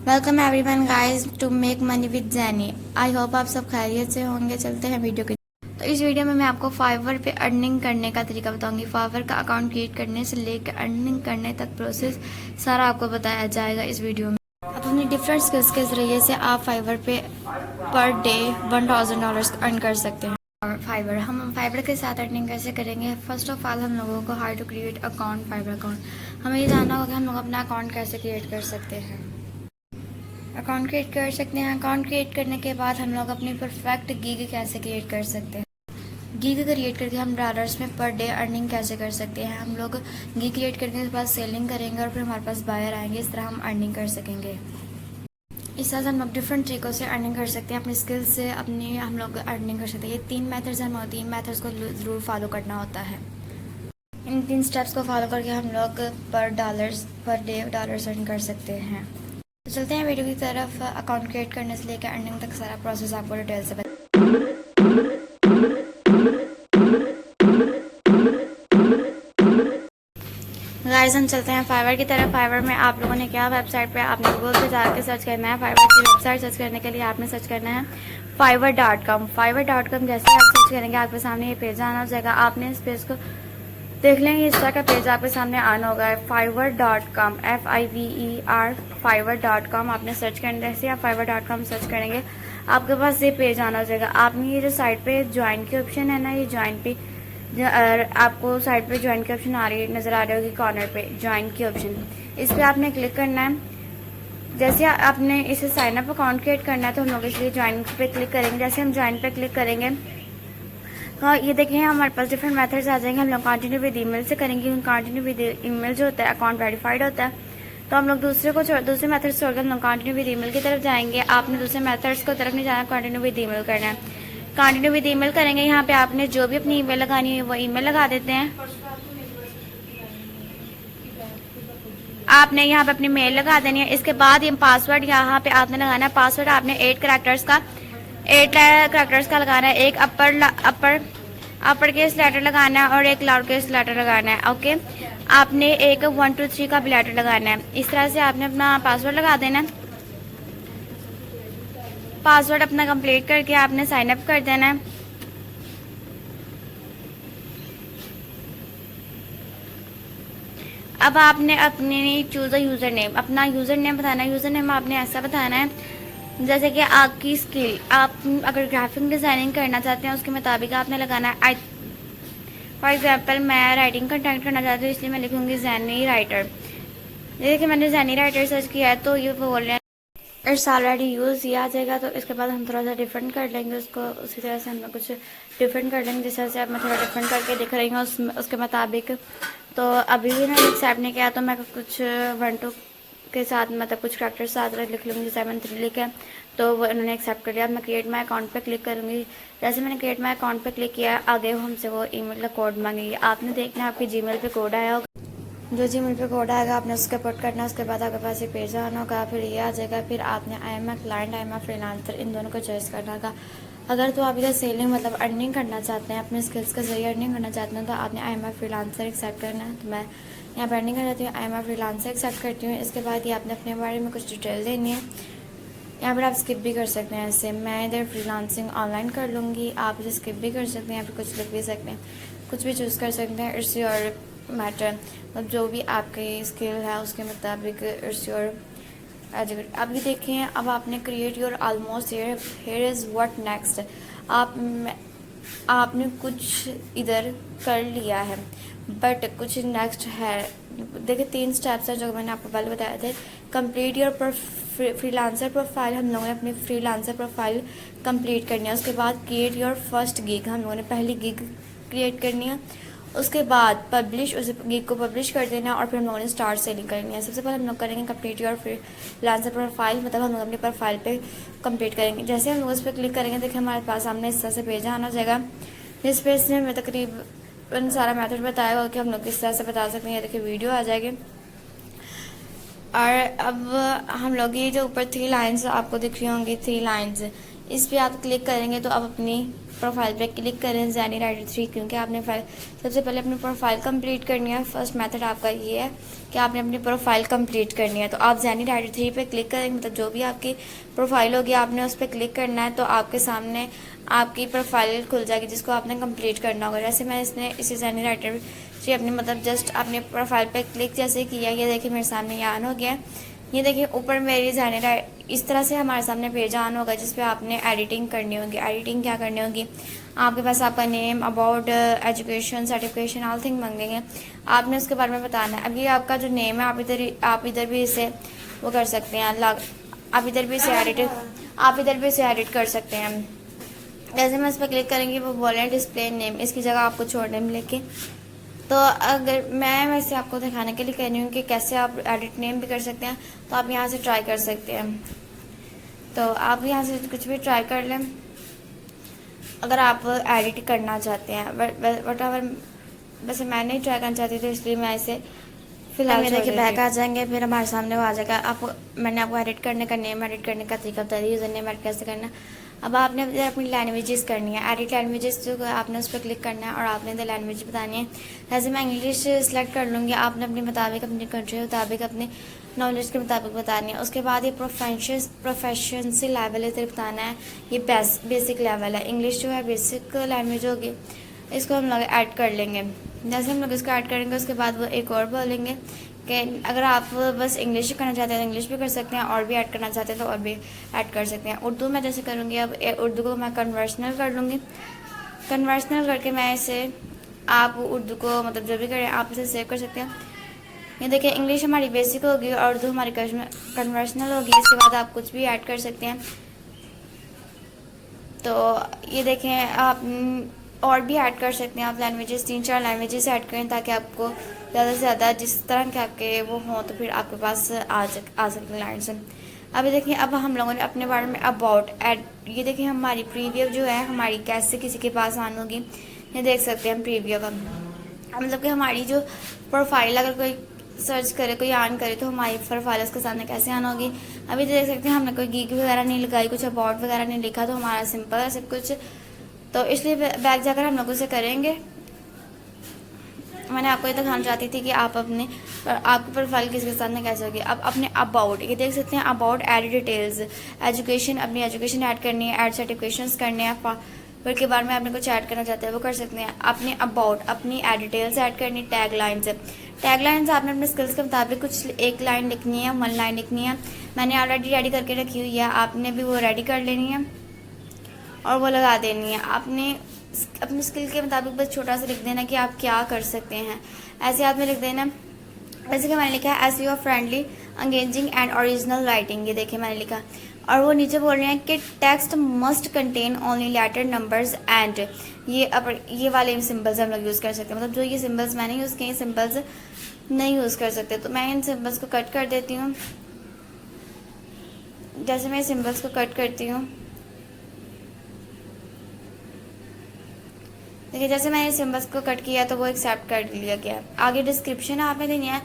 Welcome everyone guys to make money with Jainy. I hope आप सब खैरियत से होंगे। चलते हैं वीडियो की। तो इस वीडियो में मैं आपको फाइवर पे अर्निंग करने का तरीका बताऊंगी। फाइवर का अकाउंट क्रिएट करने से लेकर अर्निंग करने तक प्रोसेस सारा आपको बताया जाएगा इस वीडियो में। आप अपनी डिफरेंट स्किल्स के जरिए से आप फाइवर पे पर डे $1000 अर्न कर सकते हैं। फाइवर हम फाइवर के साथ अर्निंग कैसे करेंगे? फर्स्ट ऑफ ऑल हम लोगों को how to create account Fiverr account. हमें ये जानना होगा कि हम लोग अपना अकाउंट कैसे क्रिएट कर सकते हैं। अकाउंट क्रिएट कर सकते हैं। अकाउंट क्रिएट करने के बाद हम लोग अपनी परफेक्ट गीग कैसे क्रिएट कर सकते हैं। गीग क्रिएट करके हम डॉलर्स में पर डे अर्निंग कैसे कर सकते हैं। हम लोग गीग क्रिएट करने के बाद सेलिंग करेंगे और फिर हमारे पास बायर आएंगे। इस तरह हम अर्निंग कर सकेंगे। इस तरह से हम लोग डिफरेंट तरीकों से अर्निंग कर सकते हैं। अपनी स्किल्स से अपनी हम लोग अर्निंग कर सकते हैं। ये 3 मेथड्स हैं। हम 3 मेथड्स को ज़रूर फॉलो करना होता है। इन 3 स्टेप्स को फॉलो करके हम लोग पर डे डॉलर्स अर्न कर सकते हैं। तो चलते हैं वीडियो की तरफ। अकाउंट क्रिएट करने से लेकर अर्निंग तक सारा प्रोसेस आपको डिटेल से गाइस हम चलते हैं फाइवर की तरफ। फाइवर में आप लोगों ने क्या वेबसाइट पे आपने गूगल पे जाकर सर्च करना है। फाइवर की वेबसाइट सर्च करने के लिए आपने सर्च करना है fiverr.com। fiverr.com जैसे आप सर्च करेंगे आपके सामने ये पेज आना हो जाएगा। आपने इस पेज को देख लेंगे। इस तरह का पेज आपके सामने आना होगा। fiverr.com FIVER fiverr.com आपने सर्च करना। जैसे आप fiverr.com सर्च करेंगे आपके पास ये पेज आना हो जाएगा। आपने ये जो साइट पे ज्वाइन की ऑप्शन है ना, ये ज्वाइन पे आपको साइट पे ज्वाइन की ऑप्शन नजर आ रही होगी कॉर्नर पे, ज्वाइन की ऑप्शन। इस पर आपने क्लिक करना है। जैसे आपने इसे साइन अप अकाउंट क्रिएट करना है तो हम लोग इसलिए ज्वाइन पे क्लिक करेंगे। जैसे हम ज्वाइन पे क्लिक करेंगे तो ये देखिए हमारे पास डिफरेंट मेथड्स आ जाएंगे। हम लोग कंटिन्यू विद ईमेल से करेंगे। कंटिन्यू विद ईमेल जो होता है अकाउंट वेरीफाइड होता है, तो हम लोग दूसरे मेथड्स छोड़कर हम लोग कंटिन्यू विद ईमेल की तरफ जाएंगे। आपने दूसरे मेथड्स को तरफ नहीं जाना, कंटिन्यू विद ईमेल करना है। कंटिन्यू विद ईमेल करेंगे। यहाँ पे आपने जो भी अपनी ईमेल लगानी है वो ईमेल लगा देते हैं। आपने यहाँ पे अपनी मेल लगा देनी है। इसके बाद ये पासवर्ड यहाँ पे आपने लगाना है। पासवर्ड आपने 8 कैरेक्टर्स का लगाना है। एक अपर केस लेटर लगाना है और एक लाउड केस लेटर लगाना है। ओके, आपने एक 1 2 3 का भी लेटर लगाना है। इस तरह से आपने अपना पासवर्ड लगा देना है। पासवर्ड अपना कंप्लीट करके आपने साइन अप कर देना है। अब आपने अपने चूज यूजर नेम, अपना यूजर नेम बताना है। यूजर नेम आपने ऐसा बताना है जैसे कि आपकी स्किल, आप अगर ग्राफिक डिजाइनिंग करना चाहते हैं उसके मुताबिक आपने लगाना है। फॉर एग्जांपल मैं राइटिंग कंटेंट करना चाहती हूँ इसलिए मैं लिखूंगी जैनी राइटर। जैसे कि मैंने जैनी राइटर सर्च किया है तो ये बोल रहे हैं इट्स ऑलरेडी यूज, ये आ जाएगा। तो इसके बाद हम थोड़ा सा डिफरेंट कर लेंगे उसको। उसी तरह से हम लोग कुछ डिफरेंट कर लेंगे। जिस तरह से अब मैं थोड़ा डिफरेंट करके दिख रही हूँ उसके मुताबिक। तो अभी भी मैंने एक्सेप्ट नहीं किया तो मैं कुछ 1 2 के साथ मतलब कुछ करैक्टर साथ लिख लूँगी। 7 3 लिखे तो वो उन्होंने एक्सेप्ट कर लिया। अब मैं क्रिएट माई अकाउंट पे क्लिक करूँगी। जैसे मैंने क्रिएट माई अकाउंट पे क्लिक किया आगे हमसे वो ईमेल का कोड मांगेगी। आपने देखना है आपकी जीमेल पे कोड आया होगा। जो जीमेल पे कोड आएगा आपने उसके पुट करना है। उसके बाद आपके पास ये पेज आना होगा, फिर ये आ जाएगा। फिर आपने I am a client, I am a freelancer, इन दोनों को चॉइस करना होगा। अगर तो आप इधर सेलिंग मतलब अर्निंग करना चाहते हैं, अपने स्किल्स के जरिए अर्निंग करना चाहते हैं तो आपने I am a freelancer accept करना है। तो मैं यहाँ पर अर्निंग कर जाती हूँ, I am a freelancer accept करती हूँ। इसके बाद ये आपने अपने बारे में कुछ डिटेल देनी है। यहाँ पर आप स्किप भी कर सकते हैं। ऐसे मैं इधर फ्रीलांसिंग ऑनलाइन कर लूँगी, आप इसे स्किप भी कर सकते हैं। यहाँ पर कुछ लिख भी सकते हैं, कुछ भी चूज़ कर सकते हैं। इट्स योर मैटर, मतलब जो भी आपकी स्किल है उसके मुताबिक इट्स योर एजुकेट। अभी देखें अब आपने create your almost here is what next. आपने कुछ इधर कर लिया है बट कुछ नेक्स्ट है। देखिए 3 स्टेप्स हैं जो मैंने आपको पहले बताए थे। कंप्लीट योर फ्रीलांसर प्रोफाइल, हम लोगों ने अपनी फ्रीलांसर प्रोफाइल कंप्लीट करनी है। उसके बाद क्रिएट योर फर्स्ट गिग, हम लोगों ने पहली गिग क्रिएट करनी है। उसके बाद पब्लिश, उस गिग को पब्लिश कर देना और फिर हम लोगों ने स्टार्ट सेलिंग करनी है। सबसे पहले हम लोग करेंगे कंप्लीट योर फ्रीलांसर प्रोफाइल, मतलब हम लोग अपनी प्रोफाइल पे कंप्लीट करेंगे। जैसे हम लोग उस पर क्लिक करेंगे देखिए हमारे पास सामने इस तरह से पेज आना जाएगा। इस पेज से हमें तकरीबन सारा मेथड बताएगा कि हम लोग किस तरह से बता सकते हैं। देखिए वीडियो आ जाएगी। और अब हम लोग ये जो ऊपर 3 लाइन्स आपको दिख रही होंगी, 3 लाइन्स, इस पे आप क्लिक करेंगे तो आप अपनी प्रोफाइल पे क्लिक करें ज़ैनी राइटर 3, क्योंकि आपने सबसे पहले अपनी प्रोफाइल कंप्लीट करनी है। फर्स्ट मेथड आपका ये है कि आपने अपनी प्रोफाइल कंप्लीट करनी है। तो आप ज़ैनी राइटर 3 पे क्लिक करेंगे, मतलब जो भी आपकी प्रोफाइल होगी आपने उस पर क्लिक करना है, तो आपके सामने आपकी प्रोफाइल खुल जाएगी जिसको आपने कंप्लीट करना होगा। जैसे मैं इसी ज़ैनी राइटर 3 अपनी मतलब जस्ट अपने प्रोफाइल पे क्लिक जैसे किया, ये देखिए मेरे सामने ये ऑन हो गया। ये देखिए ऊपर मेरी ज़ैनी इस तरह से हमारे सामने पेज ऑन होगा जिस पे आपने एडिटिंग करनी होगी। एडिटिंग क्या करनी होगी, आपके पास आपका name, about, education, certification, all thing मांगेंगे, आपने उसके बारे में बताना है। अब ये आपका जो नेम है आप इधर भी इसे वो कर सकते हैं, आप इधर भी इसे एडिट कर सकते हैं। जैसे मैं इस पर क्लिक करेंगे वो बोलें डिस्प्ले नेम, इसकी जगह आपको छोड़ नेम लिखे। तो अगर मैं वैसे आपको दिखाने के लिए कह रही हूँ कि कैसे आप एडिट नेम भी कर सकते हैं, तो आप यहाँ से ट्राई कर सकते हैं। तो आप यहाँ से कुछ भी ट्राई कर लें अगर आप एडिट करना चाहते हैं। वट एवर, वैसे मैं नहीं ट्राई करना चाहती थी इसलिए मैं इसे फिलहाल देखिए बैक आ जाएंगे, फिर हमारे सामने वो आ जाएगा। मैंने आपको एडिट करने का, नेम एडिट करने का तरीका बता दिया, यूज़र नेम एडिट कैसे करना। अब आपने अपनी लैंग्वेजेस करनी है, एडिट लैंग्वेजेस जो आपने उस पर क्लिक करना है और आपने इधर लैंग्वेज बतानी है। जैसे मैं इंग्लिश सेलेक्ट कर लूँगी, आपने अपने मुताबिक, अपनी कंट्री के मुताबिक, अपने नॉलेज के मुताबिक बतानी है। उसके बाद ये प्रोफेशनसी लेवल इधर बताना है, ये बेसिक लेवल है। इंग्लिश जो है बेसिक लैंग्वेज होगी, इसको हम लोग ऐड कर लेंगे। जैसे हम लोग इसको ऐड करेंगे उसके बाद वो एक और बोलेंगे कि अगर आप बस इंग्लिश करना चाहते हैं तो इंग्लिश भी कर सकते हैं, और भी ऐड करना चाहते हैं तो और भी ऐड कर सकते हैं। उर्दू में जैसे करूँगी, अब उर्दू को मैं कन्वर्सनल कर लूँगी। कन्वर्सनल करके मैं इसे, आप उर्दू को मतलब जो भी करें आप इसे सेव कर सकते हैं। ये देखिए इंग्लिश हमारी बेसिक होगी और उर्दू हमारी कन्वर्सनल होगी। इसके बाद आप कुछ भी ऐड कर सकते हैं। तो ये देखें आप और भी ऐड कर सकते हैं, आप लैंग्वेजेस 3-4 लैंग्वेजेस ऐड करें ताकि आपको ज़्यादा से ज़्यादा जिस तरह के आपके वो हों तो फिर आपके पास आ सकते हैं लाइन्स। अभी देखिए अब हम लोगों ने अपने बारे में अबाउट ऐड, ये देखिए हमारी प्रीव्यू जो है हमारी कैसे किसी के पास ऑन होगी, ये देख सकते हैं हम प्रीव्यू का। मतलब कि हमारी जो प्रोफाइल अगर कोई सर्च करे, कोई ऑन करे तो हमारी प्रोफाइल उसके सामने कैसे ऑन होगी। अभी देख सकते हैं हमने कोई गीक वगैरह नहीं लगाई, कुछ अबाउट वगैरह नहीं लिखा, तो हमारा सिंपल है सब कुछ। तो इसलिए बैक जाकर हम लोग उसे करेंगे। मैंने आपको ये दिखाना चाहती थी कि आप आपकी प्रोफाइल किसके सामने कैसे होगी। अब अपने अबाउट, ये देख सकते हैं अबाउट, ऐड डिटेल्स, एजुकेशन, अपनी एजुकेशन ऐड करनी है, ऐड सर्टिफिकेशंस करने हैं, फिर के बारे में आपने कुछ ऐड करना चाहते हैं वो कर सकते हैं। अपने अबाउट, अपनी ऐड डिटेल्स ऐड करनी, टैग लाइन्स आपने अपने स्किल्स के मुताबिक कुछ एक लाइन लिखनी है, 1 लाइन लिखनी है। मैंने ऑलरेडी रेडी करके रखी हुई है, आपने भी वो रेडी कर लेनी है और वो लगा देनी है। आपने अपनी स्किल के मुताबिक बस छोटा सा लिख देना कि आप क्या कर सकते हैं, ऐसे आपने लिख देना। वैसे कि मैंने लिखा है SEO friendly, engaging and original writing, ये देखिए मैंने लिखा। और वो नीचे बोल रहे हैं कि text must contain only letter, numbers and ये वाले सिंबल्स हम लोग यूज़ कर सकते हैं। मतलब जो ये सिंबल्स मैंने यूज़ किए, सिंबल्स नहीं यूज़ कर सकते। तो मैं इन सिंबल्स को कट कर देती हूँ। जैसे मैं सिंबल्स को कट करती हूँ, देखिए जैसे मैंने सिंबल्स को कट किया तो वो एक्सेप्ट कर लिया गया। आगे डिस्क्रिप्शन आपने देनी है।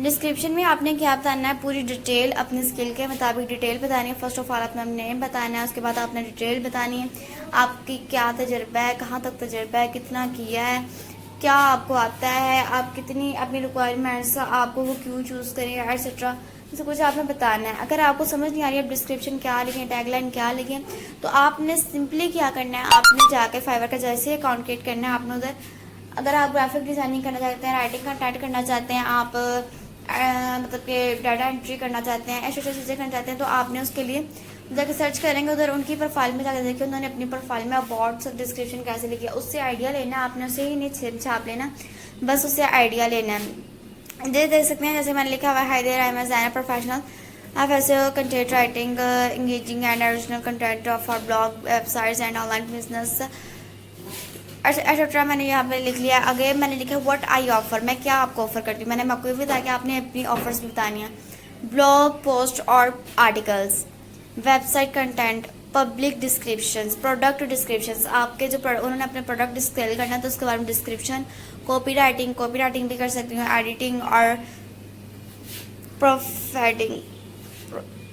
डिस्क्रिप्शन में आपने क्या बताना है, पूरी डिटेल अपनी स्किल के मुताबिक डिटेल बतानी है। फर्स्ट ऑफ ऑल अपना नेम बताना है, उसके बाद आपने डिटेल बतानी है, आपकी क्या तजर्बा है, कहाँ तक तजर्बा है, कितना किया है, क्या आपको आता है, आप कितनी अपनी रिक्वायरमेंट्स, आपको वो क्यों चूज़ करें, एटसेट्रा, सब कुछ आपने बताना है। अगर आपको समझ नहीं आ रही है डिस्क्रिप्शन क्या लिखें, टैगलाइन क्या लिखें, तो आपने सिंपली क्या करना है, आपने जाके फाइवर का जैसे अकाउंट क्रिएट करना है आपने उधर। अगर आप ग्राफिक डिज़ाइनिंग करना चाहते हैं, राइटिंग कंटेंट करना चाहते हैं, आप मतलब कि डाटा एंट्री करना चाहते हैं, ऐसी चीज़ें करना चाहते हैं, तो आपने उसके लिए जाकर सर्च करेंगे उधर उनकी प्रोफाइल में जाकर देखिए उन्होंने अपनी प्रोफाइल में अबाउट डिस्क्रिप्शन कैसे लिखी है, उससे आइडिया लेना है आपने, उसे ही नहीं छाप लेना, बस उससे आइडिया लेना है। ये देख सकते हैं जैसे मैंने लिखा हुआ है, hi there I am designer professional, आप ऐसे content writing, engaging and original content for blog, websites and online business etcetera मैंने यहाँ पे लिख लिया। आगे मैंने लिखा व्हाट आई ऑफर, मैं क्या आपको ऑफर करती हूँ। मैंने आपको ये भी बताया कि आपने अपनी ऑफर्स भी बतानी है। ब्लॉग पोस्ट और articles, website content, public descriptions, product descriptions, आपके जो उन्होंने अपने प्रोडक्ट सेल करना है तो उसके बारे में डिस्क्रिप्शन, कॉपी राइटिंग भी कर सकती हूँ, एडिटिंग और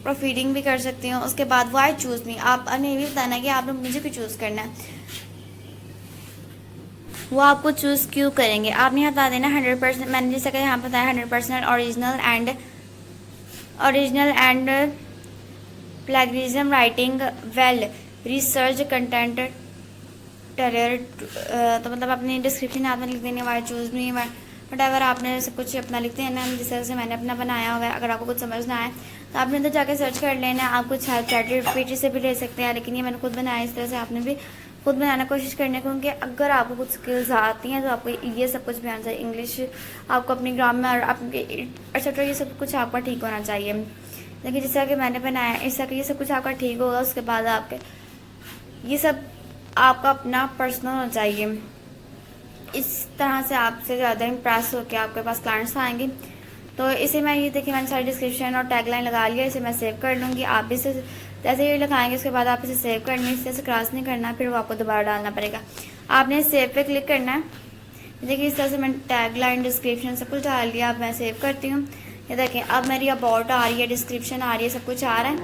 प्रोफीडिंग भी कर सकती हूँ। उसके बाद वाई चूज़ मी, आपने ये भी बताना है कि आपने मुझे क्यों चूज़ करना है, वो आपको चूज़ क्यों करेंगे। आपने यहाँ बता देना 100%, मैंने जैसे कि यहाँ बताया 100% original and plagiarism writing well research content tailor. तो मतलब अपनी डिस्क्रिप्शन आपने लिख देनी, why choose me whatever, आपने सब कुछ अपना लिखते हैं ना, जिस तरह से मैंने अपना बनाया हुआ है। अगर आपको कुछ समझना है तो आपने तो जाके सर्च कर लेना। आप कुछ हेल्प चैट से भी ले सकते हैं, लेकिन ये मैंने खुद बनाया, इस तरह से आपने भी खुद बनाना कोशिश करने, क्योंकि अगर आपको कुछ स्किल्स आती हैं तो आपको ये सब कुछ भी आना चाहिए। इंग्लिश आपको अपनी ग्रामर आपके एक्सेट्रा ये सब कुछ आपका ठीक होना चाहिए। देखिए जिस तरह कि मैंने बनाया, इस तरह ये सब कुछ आपका ठीक होगा। उसके बाद आपके ये सब आपका अपना पर्सनल होना चाहिए। इस तरह से आपसे ज़्यादा इम्प्रेस होकर आपके पास क्लाइंट्स आएंगे। तो इसे मैं ये देखिए मैंने सारी डिस्क्रिप्शन और टैगलाइन लगा लिया, इसे मैं सेव कर लूँगी। आप भी इसे जैसे ही लगाएंगे उसके बाद आप इसे सेव करनी, इस तरह से क्रॉस नहीं करना, फिर वो आपको दोबारा डालना पड़ेगा। आपने सेव पे क्लिक करना है। देखिए इस तरह से मैंने टैगलाइन डिस्क्रिप्शन सब कुछ डाल लिया। अब मैं सेव करती हूँ। ये देखें अब मेरी अबाउट आ रही है, डिस्क्रिप्शन आ रही है, सब कुछ आ रहा है।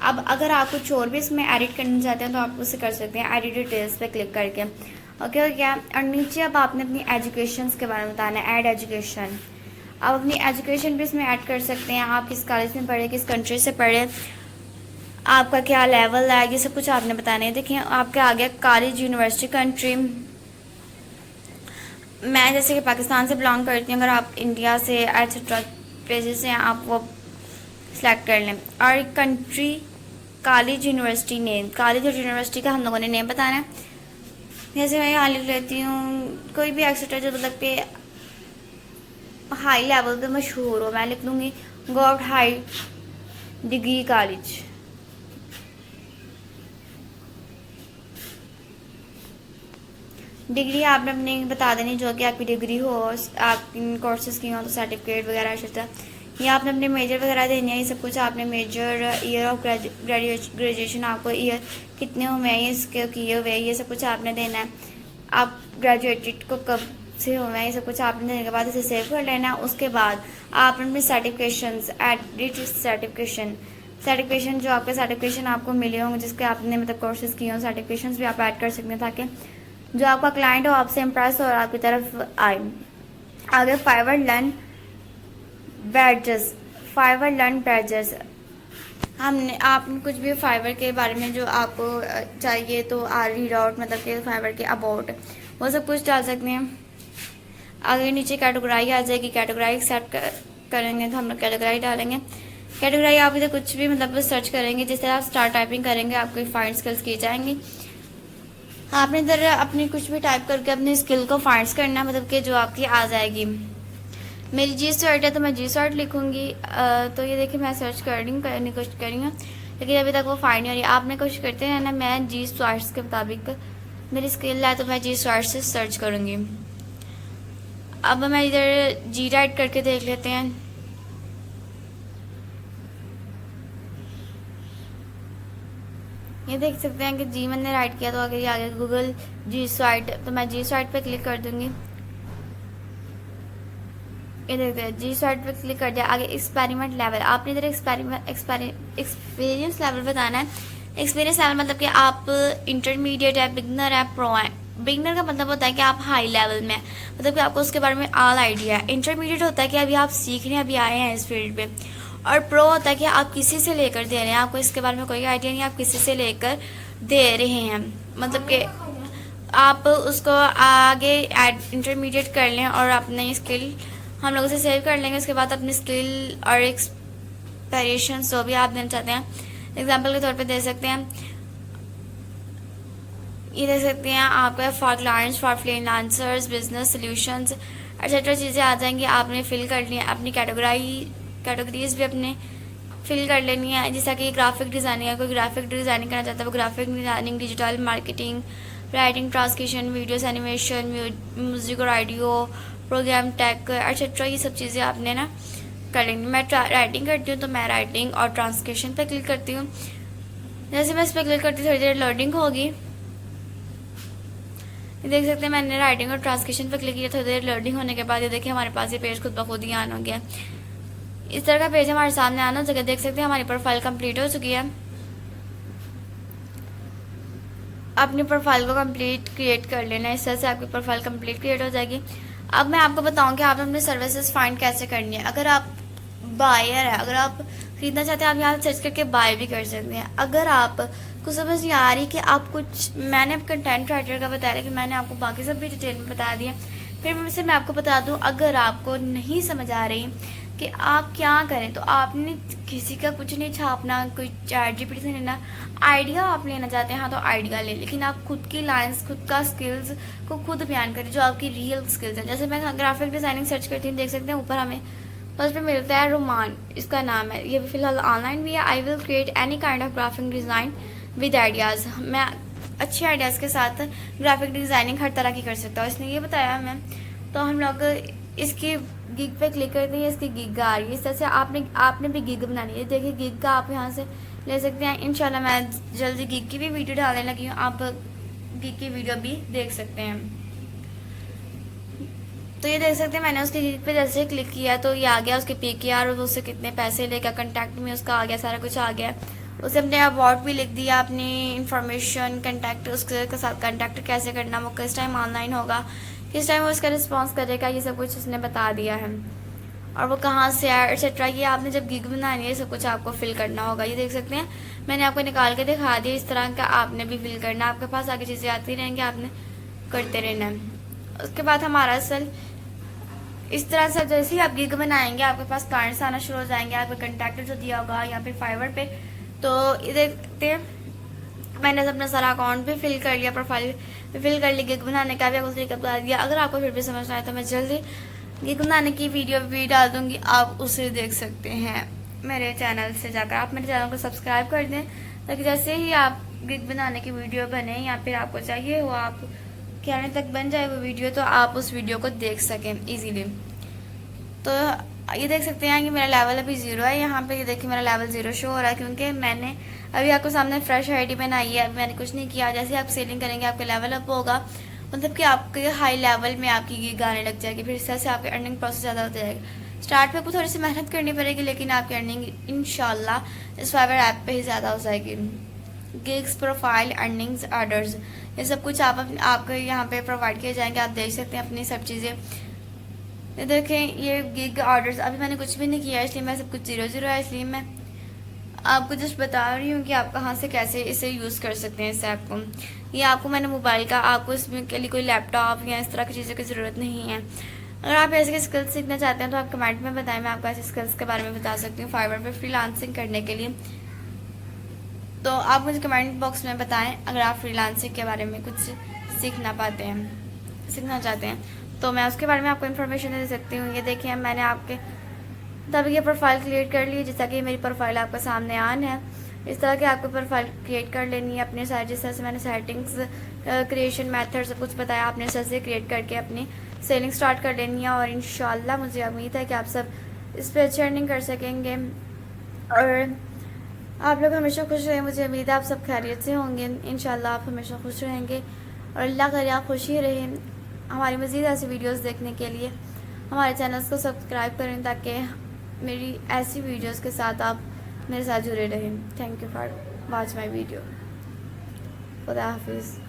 अब अगर आप कुछ और भी इसमें एडिट करना चाहते हैं तो आप उसे कर सकते हैं एडिट डिटेल्स पे क्लिक करके। ओके हो गया। और नीचे अब आपने अपनी एजुकेशन के बारे में बताना है, ऐड एजुकेशन। आप अपनी एजुकेशन भी इसमें ऐड कर सकते हैं। आप किस कॉलेज में पढ़े, किस कंट्री से पढ़े, आपका क्या लेवल है, ये सब कुछ आपने बताना है। देखिए आपके आ गया कॉलेज, यूनिवर्सिटी, कंट्री। मैं जैसे कि पाकिस्तान से बिलोंग करती हूँ, अगर आप इंडिया से एट्सेट्रा प्लेसेस से आप वो सिलेक्ट कर लें। और country, college, university name, college और यूनिवर्सिटी का हम लोगों ने नेम बताना है। जैसे मैं यहाँ लिख लेती हूँ कोई भी एक्सेट्रा जो मतलब कि हाई लेवल पे मशहूर हो, मैं लिख लूँगी government high degree college. Degree आपने अपनी बता देनी जो कि आपकी डिग्री हो, आप इन कोर्सेज की हो तो सर्टिफिकेट वगैरह एक्सेट्रा। ये आपने अपने मेजर वगैरह देनी है। ये सब कुछ आपने मेजर, ईयर ऑफ ग्रेजुएशन, आपको ईयर कितने हुए हैं, इसके किए हुए हैं, ये सब कुछ आपने देना है। आप ग्रेजुएटेड को कब से हुए हैं, ये सब कुछ आपने देने के बाद इसे सेव कर लेना है। उसके बाद आपने अपने सर्टिफिकेशंस, एडिट सर्टिफिकेशन जो आपके सर्टिफिकेशन आपको मिले होंगे जिसके आपने मतलब कोर्सेज किए हों, सर्टिफिकेशन भी आप ऐड कर सकते हैं ताकि जो आपका क्लाइंट हो आपसे इम्प्रेस हो और आपकी तरफ आए। आगे फाइवर लर्न बैडजेस, हमने आपने कुछ भी फाइवर के बारे में जो आपको चाहिए तो रीड आउट मतलब कि फाइवर के अबाउट वो सब कुछ डाल सकते हैं। आगे नीचे कैटेगराई आ जाएगी, कैटेगराई सेट करेंगे तो हम लोग कैटेगराई डालेंगे। कैटेगराई आप इधर कुछ भी मतलब सर्च करेंगे, जिस तरह आप स्टार्ट टाइपिंग करेंगे आपकी फाइंड स्किल्स की जाएंगी। आपने इधर अपनी कुछ भी टाइप करके अपनी स्किल को फाइंड करना है, मतलब कि जो आपकी आ जाएगी। मेरी जी स्टार्ट है तो मैं जी स्टार्ट लिखूँगी। तो ये देखिए मैं सर्च करनी कोशिश कर रही हूँ, लेकिन अभी तक वो फाइंड नहीं हो रही। आपने कोशिश करते हैं ना, मैं जी स्टार्ट के मुताबिक मेरी स्किल है तो मैं जी स्टार्ट से सर्च करूँगी। अब मैं इधर जी राइट करके देख लेते हैं। ये देख सकते हैं कि जी मैंने राइट किया तो आगे गूगल जी साइट, तो मैं जी साइट पे क्लिक कर दूंगी। ये देखते हैं जी साइट पे क्लिक कर दिया। आगे एक्सपेरिमेंट लेवल, आपने इधर एक्सपीरियंस लेवल बताना है। एक्सपीरियंस लेवल मतलब कि आप इंटरमीडिएट है, बिगनर है, प्रो है। बिगनर का मतलब होता है कि आप हाई लेवल में, मतलब कि आपको उसके बारे में ऑल आइडिया है। इंटरमीडिएट होता है कि अभी आप सीखने अभी आए हैं इस फील्ड पे। और प्रो होता है कि आप किसी से लेकर दे रहे हैं, आपको इसके बारे में कोई आइडिया नहीं, आप किसी से लेकर दे रहे हैं, मतलब कि आप उसको आगे इंटरमीडिएट कर लें और अपनी स्किल हम लोग उसे सेव कर लेंगे। उसके बाद अपनी स्किल और एक्सपेरिएशन जो भी आप देना चाहते हैं एग्जाम्पल के तौर पे दे सकते हैं। ये दे सकते हैं आपका for clients, for freelancers, business solutions etcetera चीज़ें आ जाएंगी। आपने फिल कर लिया अपनी कैटेगरीज भी अपने फिल कर लेनी है। जैसा कि ग्राफिक डिज़ाइनिंग है, कोई ग्राफिक डिज़ाइनिंग करना चाहता है वो graphic designing, digital marketing, writing, transcription, videos, animation, music और ऑडियो, प्रोग्राम, टेक एक्सेट्रा, ये सब चीज़ें आपने ना कर लेंगी। मैं राइटिंग करती हूँ तो मैं राइटिंग और ट्रांसक्रिप्शन पर क्लिक करती हूँ। जैसे मैं इस पर क्लिक करती हूँ थोड़ी देर लोडिंग होगी। देख सकते हैं मैंने राइटिंग और ट्रांसक्रिप्शन पर क्लिक किया, थोड़ी देर लोडिंग होने के बाद ये देखिए हमारे पास ये पेज खुद ब खुद ही ऑन हो गया। इस तरह का पेज हमारे सामने आना जगह देख सकते हैं हमारी प्रोफाइल कंप्लीट हो चुकी है। अपनी प्रोफाइल को कंप्लीट क्रिएट कर लेना है, इस तरह से आपकी प्रोफाइल कंप्लीट क्रिएट हो जाएगी। अब मैं आपको बताऊं कि आप अपनी सर्विसेज फाइंड कैसे करनी है। अगर आप बायर है, अगर आप खरीदना चाहते हैं, आप यहाँ सर्च करके बाय भी कर सकते हैं। अगर आप को समझ नहीं आ रही कि आप कुछ, मैंने कंटेंट राइटर का बताया लेकिन मैंने आपको बाकी सब भी डिटेल में बता दिया, फिर से मैं आपको बता दूं, अगर आपको नहीं समझ आ रही कि आप क्या करें तो आपने किसी का कुछ नहीं छापना, कोई ChatGPT से लेना, आइडिया आप लेना चाहते हैं हाँ तो आइडिया ले, लेकिन आप खुद की लाइंस, खुद का स्किल्स को खुद बयान करें जो आपकी रियल स्किल्स हैं। जैसे मैं ग्राफिक डिजाइनिंग सर्च करती हूँ, देख सकते हैं ऊपर हमें फर्स्ट पे मिलता है रोमान, इसका नाम है, ये फिलहाल ऑनलाइन भी है। I will create any kind of graphic design with ideas. मैं अच्छे आइडियाज़ के साथ ग्राफिक डिज़ाइनिंग हर तरह की कर सकता हूँ, इसने ये बताया हमें। तो हम लोग इसकी गिग पे क्लिक करते हैं, इसकी गिग आ रही है। इस तरह से आपने भी गिग बनानी है। देखिए गिग का आप यहाँ से ले सकते हैं। इंशाल्लाह मैं जल्दी गिग की भी वीडियो डालने लगी हूँ, आप गिग की वीडियो भी देख सकते हैं। तो ये देख सकते हैं मैंने उसके गिग पे जैसे क्लिक किया तो ये आ गया उसके PKR और उससे कितने पैसे लेगा, कंटैक्ट में उसका आ गया, सारा कुछ आ गया। उसे अपने अबाउट भी लिख दिया, अपनी इंफॉर्मेशन, कंटैक्ट, उसके साथ कंटैक्ट कैसे करना, वो किस टाइम ऑनलाइन होगा, किस टाइम वो उसका रिस्पॉन्स करेगा, ये सब कुछ उसने बता दिया है। और वो कहाँ से है एक्सेट्रा, ये आपने जब गिग बनानी है सब कुछ आपको फिल करना होगा। ये देख सकते हैं मैंने आपको निकाल के दिखा दिया, इस तरह का आपने भी फिल करना। आपके पास आगे चीज़ें आती रहेंगी, आपने करते रहना है। उसके बाद हमारा असल इस तरह से जैसे ही आप गिग बनाएंगे आपके पास क्लाइंट्स आना शुरू हो जाएंगे। आपका कंटैक्ट जो दिया होगा या फिर फाइवर पे, तो ये देखते हैं मैंने अपना सारा अकाउंट भी फिल कर लिया, प्रोफाइल भी फिल कर ली, गिग बनाने का भी आपको तरीका बता दिया। अगर आपको फिर भी समझना है तो मैं जल्दी गिग बनाने की वीडियो भी डाल दूंगी, आप उसे देख सकते हैं मेरे चैनल से जाकर। आप मेरे चैनल को सब्सक्राइब कर दें ताकि जैसे ही आप गिग बनाने की वीडियो बने या फिर आपको चाहिए हो, आप कहने तक बन जाए वो वीडियो, तो आप उस वीडियो को देख सकें इजीली। तो ये देख सकते हैं कि मेरा लेवल अभी 0 है। यहाँ पे ये देखिए मेरा लेवल 0 शो हो रहा है क्योंकि मैंने अभी आपको सामने फ्रेश आईडी बनाई है, अभी मैंने कुछ नहीं किया। जैसे आप सेलिंग करेंगे आपका लेवल अप होगा, मतलब कि आपके हाई लेवल में आपकी गिग आने लग जाएगी, फिर इस तरह से आपकी अर्निंग प्रोसेस ज़्यादा होता जाएगा। स्टार्ट पे आपको थोड़ी सी मेहनत करनी पड़ेगी लेकिन आपकी अर्निंग इंशाल्लाह इस फाइवर ऐप पे ही ज़्यादा हो जाएगी। गिग्स, प्रोफाइल, अर्निंग्स, ऑर्डर्स, ये सब कुछ आपको यहाँ पे प्रोवाइड किए जाएंगे। आप देख सकते हैं अपनी सब चीज़ें। ये देखें ये गिग ऑर्डर्स, अभी मैंने कुछ भी नहीं किया इसलिए मैं सब कुछ 0 है, इसलिए मैं आपको जस्ट बता रही हूँ कि आप कहाँ से कैसे इसे यूज़ कर सकते हैं इस ऐप को। ये आपको मैंने मोबाइल का, आपको इसमें के लिए कोई लैपटॉप या इस तरह की चीज़ों की ज़रूरत नहीं है। अगर आप ऐसे स्किल्स सीखना चाहते हैं तो आप कमेंट में बताएं, मैं आपको ऐसे स्किल्स के बारे में बता सकती हूँ फाइवर पे फ्रीलांसिंग करने के लिए। तो आप मुझे कमेंट बॉक्स में बताएं अगर आप फ्रीलांसिंग के बारे में कुछ सीखना चाहते हैं तो मैं उसके बारे में आपको इन्फॉर्मेशन दे सकती हूँ। ये देखिए मैंने आपके तब ये प्रोफाइल क्रिएट कर ली, जैसा कि मेरी प्रोफाइल आपके सामने आन है। इस तरह के आपको प्रोफाइल क्रिएट कर लेनी है अपने सारे, जिस तरह से मैंने सेटिंग्स, क्रिएशन मेथड सब कुछ बताया, आपने इस तरह से क्रिएट करके अपनी सेलिंग स्टार्ट कर लेनी है। और इंशाल्लाह मुझे उम्मीद है कि आप सब इस पर अच्छी अर्निंग कर सकेंगे और आप लोग हमेशा खुश रहें। मुझे उम्मीद है आप सब खैरियत से होंगे, इंशाल्लाह आप हमेशा खुश रहेंगे और अल्लाह करे आप खुश ही रहें। हमारी मज़ीद ऐसी वीडियोस देखने के लिए हमारे चैनल्स को सब्सक्राइब करें ताकि मेरी ऐसी वीडियोस के साथ आप मेरे साथ जुड़े रहें। Thank you for watch my video. खुदा हाफिज़।